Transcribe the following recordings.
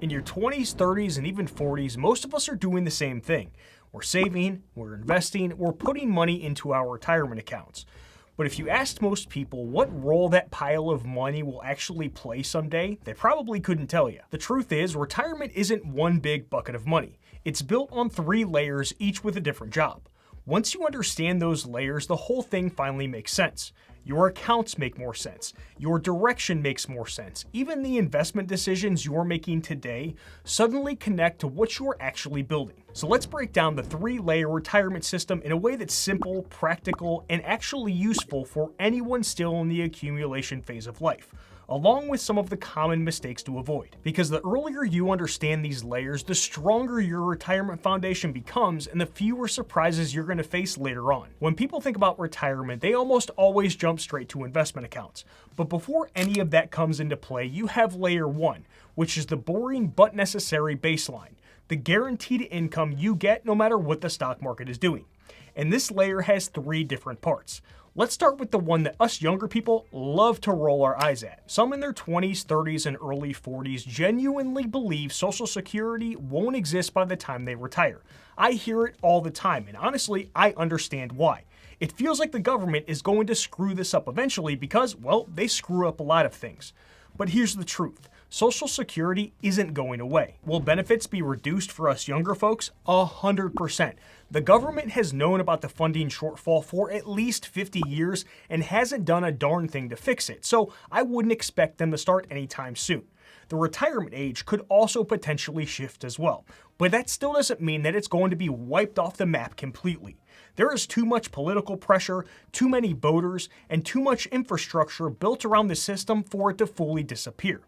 In your 20s, 30s, and even 40s, most of us are doing the same thing. We're saving, we're investing, we're putting money into our retirement accounts. But if you asked most people what role that pile of money will actually play someday, they probably couldn't tell you. The truth is, retirement isn't one big bucket of money. It's built on 3 layers, each with a different job. Once you understand those layers, the whole thing finally makes sense. Your accounts make more sense. Your direction makes more sense. Even the investment decisions you're making today suddenly connect to what you're actually building. So let's break down the 3-layer retirement system in a way that's simple, practical, and actually useful for anyone still in the accumulation phase of life, along with some of the common mistakes to avoid. Because the earlier you understand these layers, the stronger your retirement foundation becomes and the fewer surprises you're going to face later on. When people think about retirement, they almost always jump straight to investment accounts. But before any of that comes into play, you have layer 1, which is the boring but necessary baseline, the guaranteed income you get no matter what the stock market is doing. And this layer has 3 different parts. Let's start with the one that us younger people love to roll our eyes at. Some in their 20s, 30s, and early 40s genuinely believe Social Security won't exist by the time they retire. I hear it all the time, and honestly, I understand why. It feels like the government is going to screw this up eventually because, well, they screw up a lot of things. But here's the truth. Social Security isn't going away. Will benefits be reduced for us younger folks? 100%. The government has known about the funding shortfall for at least 50 years and hasn't done a darn thing to fix it, so I wouldn't expect them to start anytime soon. The retirement age could also potentially shift as well, but that still doesn't mean that it's going to be wiped off the map completely. There is too much political pressure, too many voters, and too much infrastructure built around the system for it to fully disappear.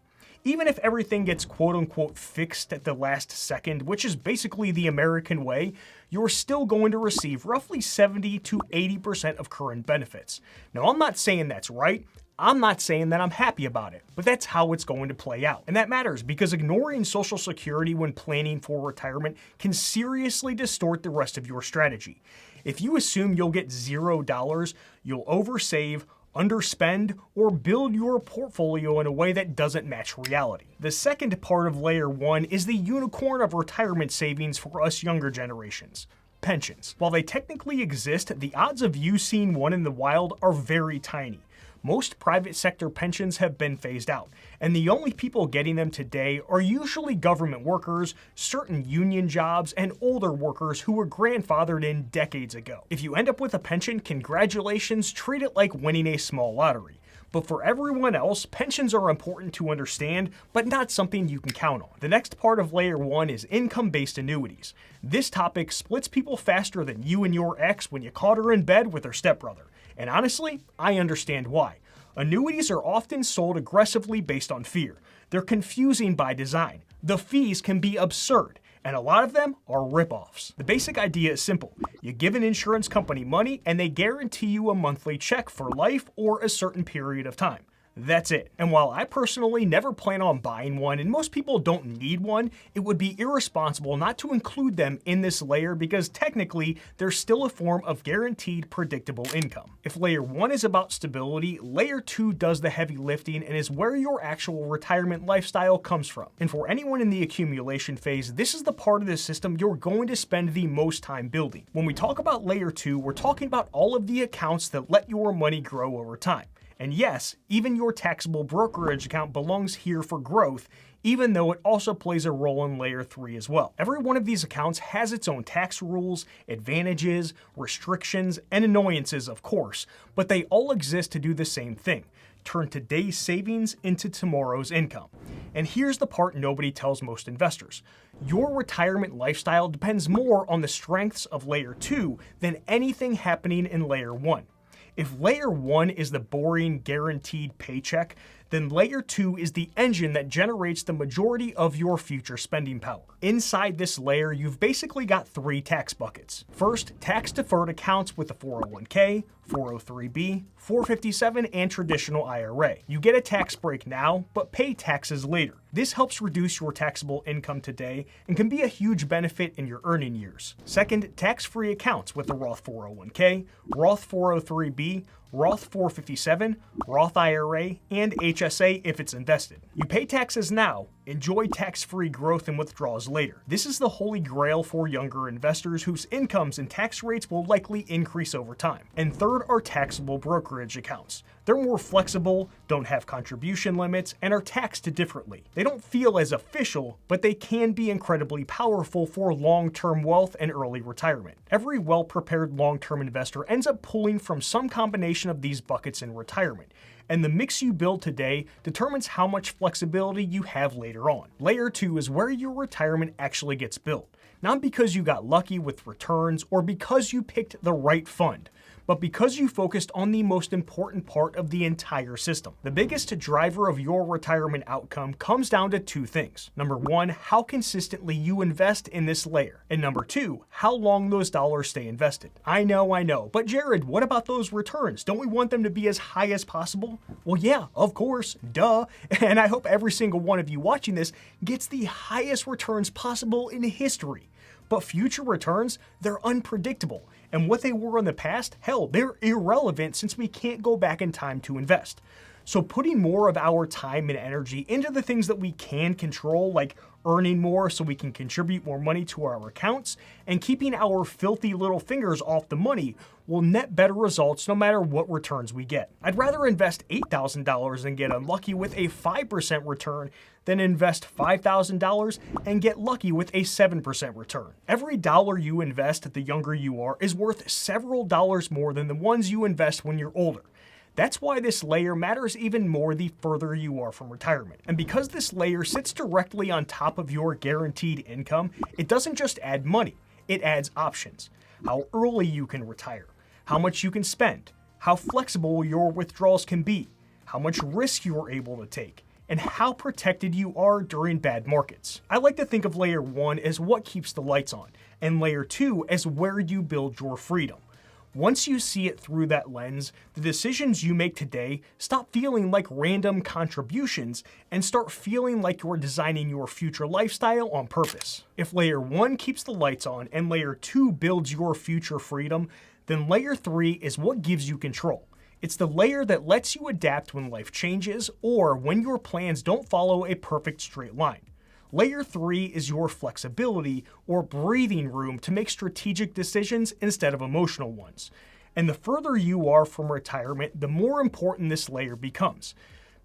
Even if everything gets quote-unquote fixed at the last second, which is basically the American way, you're still going to receive roughly 70 to 80% of current benefits. Now, I'm not saying that's right. I'm not saying that I'm happy about it, but that's how it's going to play out. And that matters because ignoring Social Security when planning for retirement can seriously distort the rest of your strategy. If you assume you'll get $0, you'll oversave, underspend, or build your portfolio in a way that doesn't match reality. The second part of layer 1 is the unicorn of retirement savings for us younger generations: pensions. While they technically exist, the odds of you seeing one in the wild are very tiny. Most private sector pensions have been phased out, and the only people getting them today are usually government workers, certain union jobs, and older workers who were grandfathered in decades ago. If you end up with a pension, congratulations, treat it like winning a small lottery. But for everyone else, pensions are important to understand, but not something you can count on. The next part of layer 1 is income-based annuities. This topic splits people faster than you and your ex when you caught her in bed with her stepbrother. And honestly, I understand why. Annuities are often sold aggressively based on fear. They're confusing by design. The fees can be absurd, and a lot of them are ripoffs. The basic idea is simple. You give an insurance company money, and they guarantee you a monthly check for life or a certain period of time. That's it. And while I personally never plan on buying one, and most people don't need one, it would be irresponsible not to include them in this layer because technically they're still a form of guaranteed predictable income. If layer 1 is about stability, layer 2 does the heavy lifting and is where your actual retirement lifestyle comes from. And for anyone in the accumulation phase, this is the part of the system you're going to spend the most time building. When we talk about layer 2, we're talking about all of the accounts that let your money grow over time. And yes, even your taxable brokerage account belongs here for growth, even though it also plays a role in layer 3 as well. Every one of these accounts has its own tax rules, advantages, restrictions, and annoyances, of course, but they all exist to do the same thing: turn today's savings into tomorrow's income. And here's the part nobody tells most investors. Your retirement lifestyle depends more on the strengths of layer 2 than anything happening in layer 1. If layer 1 is the boring, guaranteed paycheck, then layer 2 is the engine that generates the majority of your future spending power. Inside this layer, you've basically got 3 tax buckets. First, tax-deferred accounts with a 401k, 403b, 457, and traditional IRA. You get a tax break now, but pay taxes later. This helps reduce your taxable income today and can be a huge benefit in your earning years. Second, tax-free accounts with the Roth 401k, Roth 403b, Roth 457, Roth IRA, and HSA if it's invested. You pay taxes now, Enjoy tax-free growth and withdrawals later. This is the holy grail for younger investors whose incomes and tax rates will likely increase over time. And third are taxable brokerage accounts. They're more flexible, don't have contribution limits, and are taxed differently. They don't feel as official, but they can be incredibly powerful for long-term wealth and early retirement. Every well-prepared long-term investor ends up pulling from some combination of these buckets in retirement, and the mix you build today determines how much flexibility you have later on. Layer 2 is where your retirement actually gets built, not because you got lucky with returns or because you picked the right fund, but because you focused on the most important part of the entire system. The biggest driver of your retirement outcome comes down to two things. Number one, how consistently you invest in this layer. And number two, how long those dollars stay invested. I know, but Jared, what about those returns? Don't we want them to be as high as possible? Well, yeah, of course, duh. And I hope every single one of you watching this gets the highest returns possible in history. But future returns, they're unpredictable. And what they were in the past, hell, they're irrelevant since we can't go back in time to invest. So putting more of our time and energy into the things that we can control, like earning more so we can contribute more money to our accounts, and keeping our filthy little fingers off the money will net better results no matter what returns we get. I'd rather invest $8,000 and get unlucky with a 5% return than invest $5,000 and get lucky with a 7% return. Every dollar you invest the younger you are is worth several dollars more than the ones you invest when you're older. That's why this layer matters even more the further you are from retirement. And because this layer sits directly on top of your guaranteed income, it doesn't just add money, it adds options. How early you can retire, how much you can spend, how flexible your withdrawals can be, how much risk you are able to take, and how protected you are during bad markets. I like to think of layer 1 as what keeps the lights on, and layer 2 as where you build your freedom. Once you see it through that lens, the decisions you make today stop feeling like random contributions and start feeling like you're designing your future lifestyle on purpose. If layer 1 keeps the lights on and layer 2 builds your future freedom, then layer 3 is what gives you control. It's the layer that lets you adapt when life changes or when your plans don't follow a perfect straight line. Layer 3 is your flexibility or breathing room to make strategic decisions instead of emotional ones. And the further you are from retirement, the more important this layer becomes,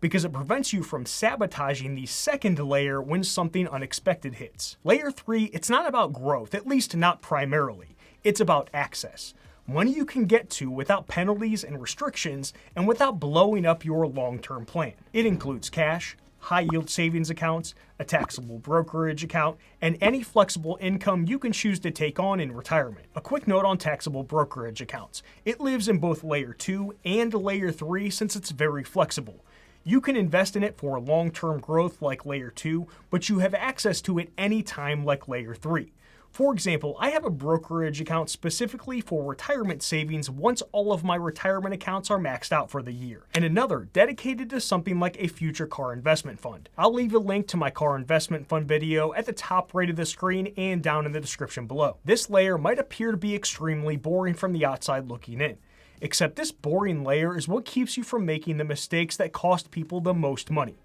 because it prevents you from sabotaging the second layer when something unexpected hits. Layer 3, it's not about growth, at least not primarily. It's about access. Money you can get to without penalties and restrictions and without blowing up your long-term plan. It includes cash, high-yield savings accounts, a taxable brokerage account, and any flexible income you can choose to take on in retirement. A quick note on taxable brokerage accounts. It lives in both layer 2 and layer 3 since it's very flexible. You can invest in it for long-term growth like layer 2, but you have access to it anytime like layer 3. For example, I have a brokerage account specifically for retirement savings once all of my retirement accounts are maxed out for the year, and another dedicated to something like a future car investment fund. I'll leave a link to my car investment fund video at the top right of the screen and down in the description below. This layer might appear to be extremely boring from the outside looking in, except this boring layer is what keeps you from making the mistakes that cost people the most money.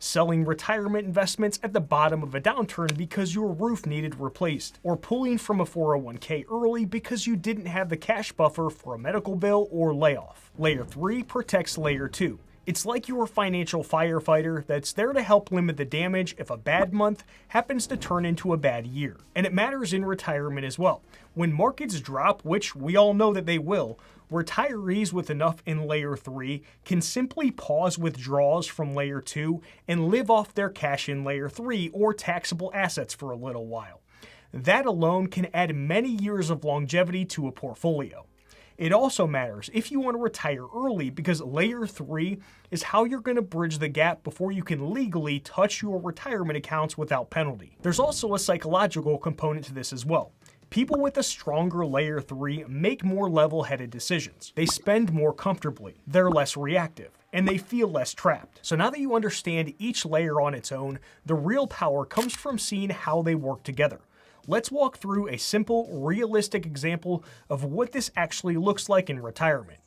Selling retirement investments at the bottom of a downturn because your roof needed replaced, or pulling from a 401k early because you didn't have the cash buffer for a medical bill or layoff. Layer 3 protects layer 2. It's like your financial firefighter that's there to help limit the damage if a bad month happens to turn into a bad year. And it matters in retirement as well. When markets drop, which we all know that they will, retirees with enough in layer 3 can simply pause withdrawals from layer 2 and live off their cash in layer 3 or taxable assets for a little while. That alone can add many years of longevity to a portfolio. It also matters if you want to retire early because layer 3 is how you're going to bridge the gap before you can legally touch your retirement accounts without penalty. There's also a psychological component to this as well. People with a stronger layer 3 make more level-headed decisions. They spend more comfortably, they're less reactive, and they feel less trapped. So now that you understand each layer on its own, the real power comes from seeing how they work together. Let's walk through a simple, realistic example of what this actually looks like in retirement.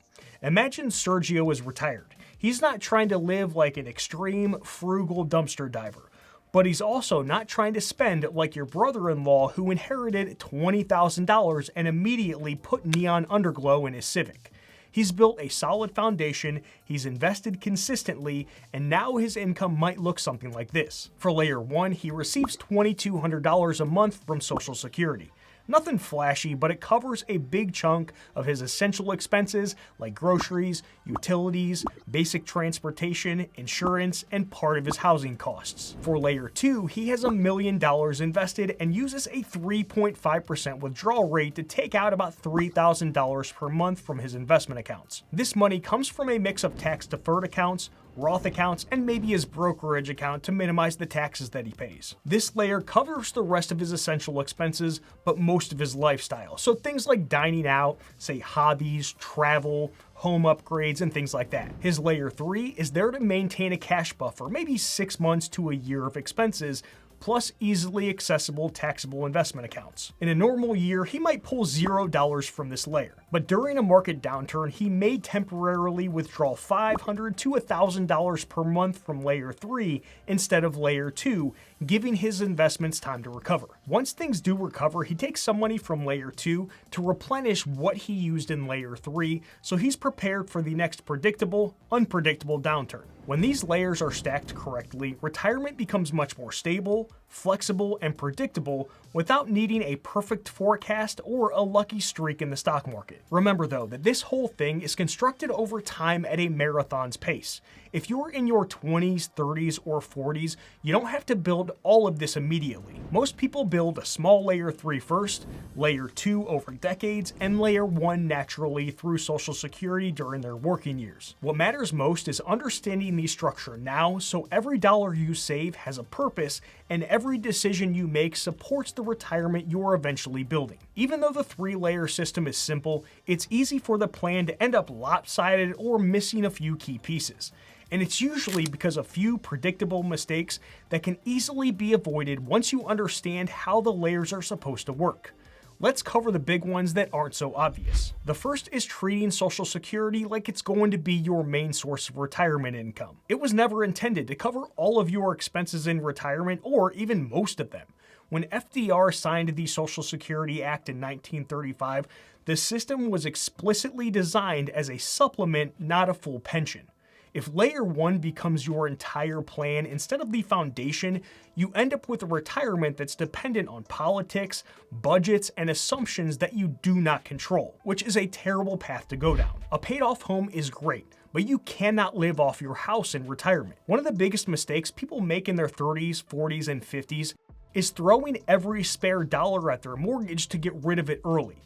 Imagine Sergio is retired. He's not trying to live like an extreme, frugal dumpster diver, But he's also not trying to spend like your brother-in-law who inherited $20,000 and immediately put neon underglow in his Civic. He's built a solid foundation, he's invested consistently, and now his income might look something like this. For layer 1, he receives $2,200 a month from Social Security. Nothing flashy, but it covers a big chunk of his essential expenses like groceries, utilities, basic transportation, insurance, and part of his housing costs. For layer 2, he has $1 million invested and uses a 3.5% withdrawal rate to take out about $3,000 per month from his investment accounts. This money comes from a mix of tax-deferred accounts, Roth accounts, and maybe his brokerage account to minimize the taxes that he pays. This layer covers the rest of his essential expenses, but most of his lifestyle. So things like dining out, say hobbies, travel, home upgrades, and things like that. His layer 3 is there to maintain a cash buffer, maybe 6 months to a year of expenses, plus easily accessible taxable investment accounts. In a normal year, he might pull $0 from this layer, but during a market downturn, he may temporarily withdraw $500 to $1,000 per month from layer 3 instead of layer 2, giving his investments time to recover. Once things do recover, he takes some money from layer 2 to replenish what he used in layer 3, so he's prepared for the next predictable, unpredictable downturn. When these layers are stacked correctly, retirement becomes much more stable, flexible, and predictable without needing a perfect forecast or a lucky streak in the stock market. Remember though that this whole thing is constructed over time at a marathon's pace. If you're in your 20s, 30s, or 40s, you don't have to build all of this immediately. Most people build a small layer 3 first, layer 2 over decades, and layer 1 naturally through Social Security during their working years. What matters most is understanding the structure now, so every dollar you save has a purpose and every decision you make supports the retirement you're eventually building. Even though the 3-layer system is simple, it's easy for the plan to end up lopsided or missing a few key pieces. And it's usually because of few predictable mistakes that can easily be avoided once you understand how the layers are supposed to work. Let's cover the big ones that aren't so obvious. The first is treating Social Security like it's going to be your main source of retirement income. It was never intended to cover all of your expenses in retirement or even most of them. When FDR signed the Social Security Act in 1935, the system was explicitly designed as a supplement, not a full pension. If layer 1 becomes your entire plan instead of the foundation, you end up with a retirement that's dependent on politics, budgets, and assumptions that you do not control, which is a terrible path to go down. A paid-off home is great, but you cannot live off your house in retirement. One of the biggest mistakes people make in their 30s, 40s, and 50s is throwing every spare dollar at their mortgage to get rid of it early.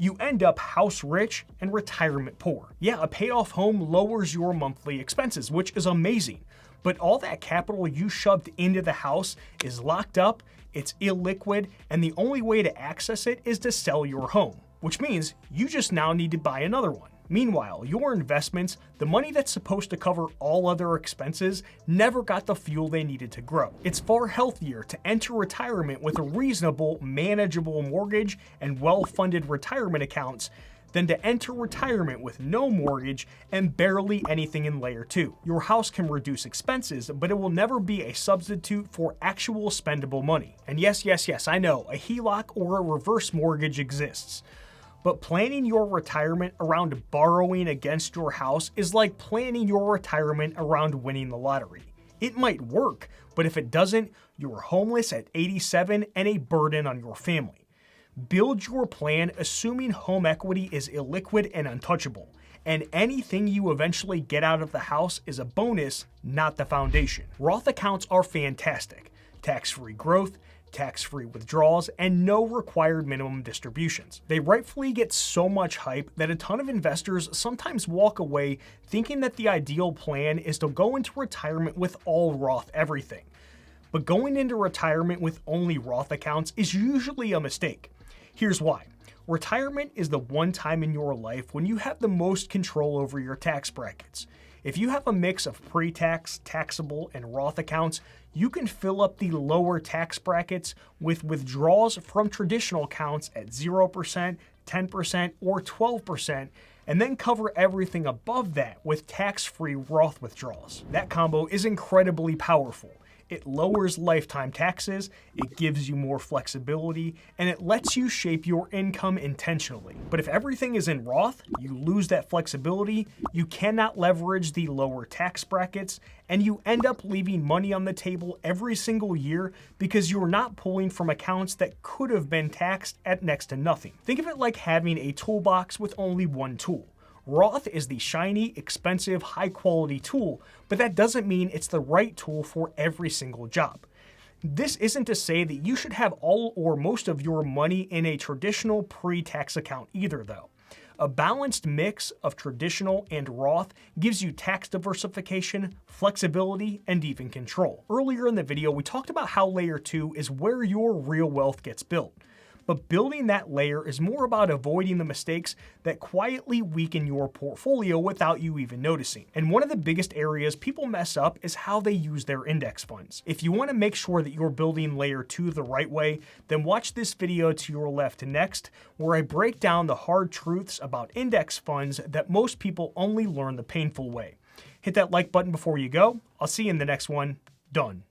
You end up house rich and retirement poor. Yeah, a paid-off home lowers your monthly expenses, which is amazing, but all that capital you shoved into the house is locked up, it's illiquid, and the only way to access it is to sell your home, which means you just now need to buy another one. Meanwhile, your investments, the money that's supposed to cover all other expenses, never got the fuel they needed to grow. It's far healthier to enter retirement with a reasonable, manageable mortgage and well-funded retirement accounts than to enter retirement with no mortgage and barely anything in layer 2. Your house can reduce expenses, but it will never be a substitute for actual spendable money. And yes, I know, a HELOC or a reverse mortgage exists. But planning your retirement around borrowing against your house is like planning your retirement around winning the lottery. It might work, but if it doesn't, you're homeless at 87 and a burden on your family. Build your plan assuming home equity is illiquid and untouchable, and anything you eventually get out of the house is a bonus, not the foundation. Roth accounts are fantastic. Tax-free growth, tax-free withdrawals, and no required minimum distributions. They rightfully get so much hype that a ton of investors sometimes walk away thinking that the ideal plan is to go into retirement with all Roth everything. But going into retirement with only Roth accounts is usually a mistake. Here's why. Retirement is the one time in your life when you have the most control over your tax brackets. If you have a mix of pre-tax, taxable, and Roth accounts, you can fill up the lower tax brackets with withdrawals from traditional accounts at 0%, 10%, or 12%, and then cover everything above that with tax-free Roth withdrawals. That combo is incredibly powerful. It lowers lifetime taxes, it gives you more flexibility, and it lets you shape your income intentionally. But if everything is in Roth, you lose that flexibility, you cannot leverage the lower tax brackets, and you end up leaving money on the table every single year because you're not pulling from accounts that could have been taxed at next to nothing. Think of it like having a toolbox with only one tool. Roth is the shiny, expensive, high-quality tool, but that doesn't mean it's the right tool for every single job. This isn't to say that you should have all or most of your money in a traditional pre-tax account either, though. A balanced mix of traditional and Roth gives you tax diversification, flexibility, and even control. Earlier in the video, we talked about how Layer 2 is where your real wealth gets built. But building that layer is more about avoiding the mistakes that quietly weaken your portfolio without you even noticing. And one of the biggest areas people mess up is how they use their index funds. If you want to make sure that you're building Layer 2 the right way, then watch this video to your left next, where I break down the hard truths about index funds that most people only learn the painful way. Hit that like button before you go. I'll see you in the next one. Done.